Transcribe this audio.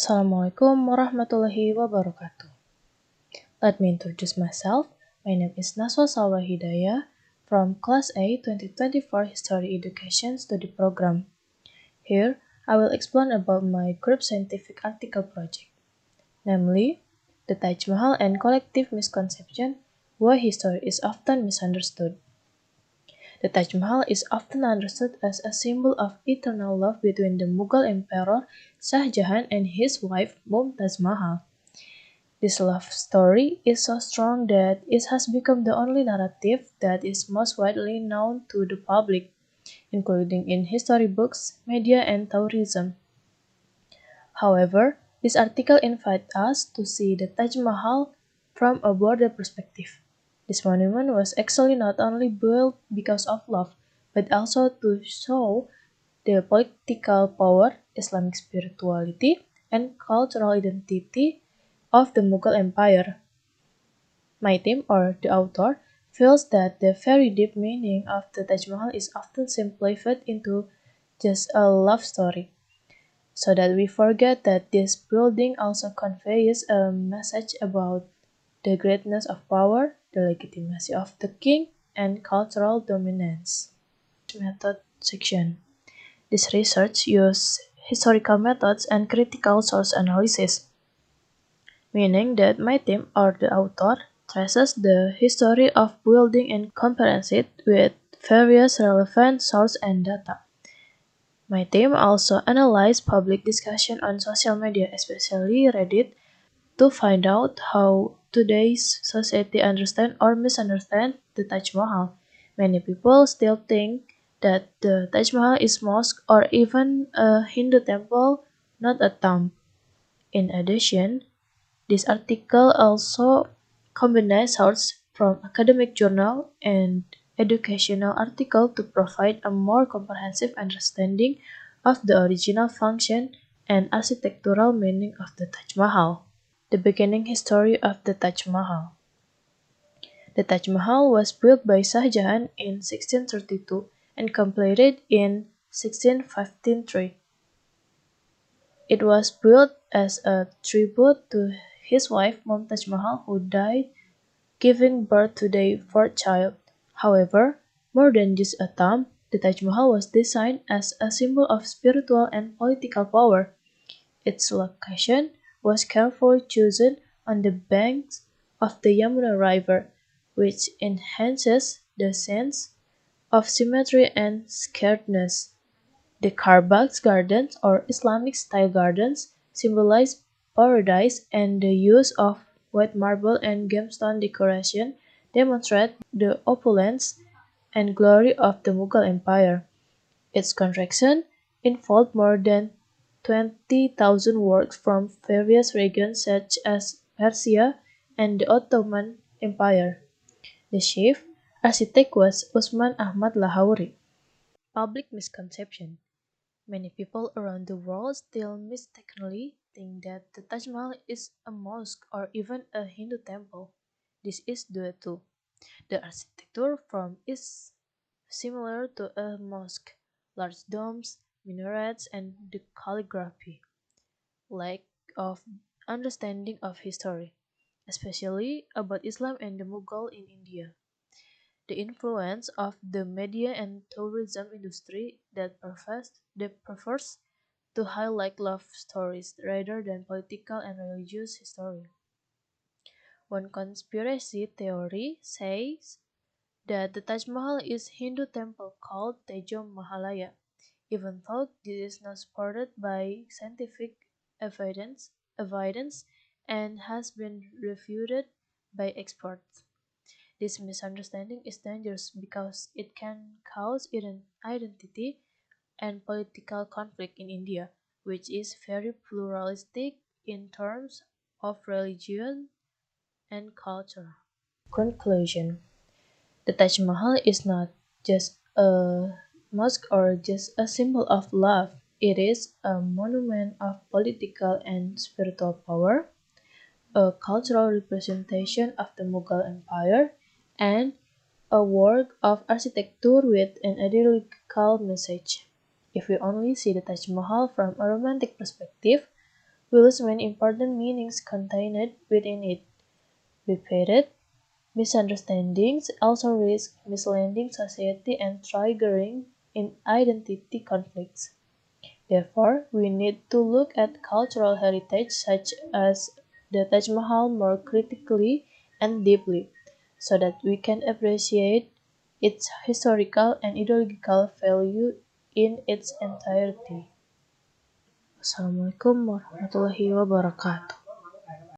Assalamualaikum warahmatullahi wabarakatuh. Let me introduce myself. My name is Naswa Salwa Hidayah from Class A 2024 History Education Study Program. Here, I will explain about my group scientific article project, namely, the Taj Mahal and collective misconception why history is often misunderstood. The Taj Mahal is often understood as a symbol of eternal love between the Mughal Emperor Shah Jahan and his wife Mumtaz Mahal. This love story is so strong that it has become the only narrative that is most widely known to the public, including in history books, media, and tourism. However, this article invites us to see the Taj Mahal from a broader perspective. This monument was actually not only built because of love, but also to show the political power, Islamic spirituality, and cultural identity of the Mughal Empire. My team, or the author, feels that the very deep meaning of the Taj Mahal is often simplified into just a love story, so that we forget that this building also conveys a message about the greatness of power, the legitimacy of the king, and cultural dominance. Method section. This research uses historical methods and critical source analysis, meaning that my team, or the author, traces the history of building and compares it with various relevant sources and data. My team also analyzed public discussion on social media, especially Reddit, to find out how today's society understand or misunderstand the Taj Mahal. Many people still think that the Taj Mahal is mosque or even a Hindu temple, not a tomb. In addition, this article also combines sources from academic journal and educational article to provide a more comprehensive understanding of the original function and architectural meaning of the Taj Mahal. The beginning history of the Taj Mahal. The Taj Mahal was built by Shah Jahan in 1632 and completed in 1653. It was built as a tribute to his wife Mumtaz Mahal, who died giving birth to their fourth child. However, more than just a tomb, the Taj Mahal was designed as a symbol of spiritual and political power. Its location was carefully chosen on the banks of the Yamuna River, which enhances the sense of symmetry and sacredness. The Karbagh gardens, or Islamic style gardens, symbolize paradise, and the use of white marble and gemstone decoration demonstrate the opulence and glory of the Mughal Empire. Its construction involved more than 20,000 works from various regions such as Persia and the Ottoman Empire. The chief architect was Usman Ahmad Lahouri. Public misconception. Many people around the world still mistakenly think that the Taj Mahal is a mosque or even a Hindu temple. This is due to the architecture form is similar to a mosque, large domes, minarets, and the calligraphy. Lack of understanding of history, especially about Islam and the Mughal in India. The influence of the media and tourism industry that prefers to highlight love stories rather than political and religious history. One conspiracy theory says that the Taj Mahal is Hindu temple called Tejo Mahalaya, even though this is not supported by scientific evidence and has been refuted by experts. This misunderstanding is dangerous because it can cause identity and political conflict in India, which is very pluralistic in terms of religion and culture. Conclusion. The Taj Mahal is not just a mosque or just a symbol of love. It is a monument of political and spiritual power, a cultural representation of the Mughal Empire, and a work of architecture with an ideological message. If we only see the Taj Mahal from a romantic perspective, we lose many important meanings contained within it. Repeated misunderstandings also risk misleading society and triggering in identity conflicts. Therefore, we need to look at cultural heritage such as the Taj Mahal more critically and deeply, so that we can appreciate its historical and ideological value in its entirety. Assalamualaikum warahmatullahi wabarakatuh.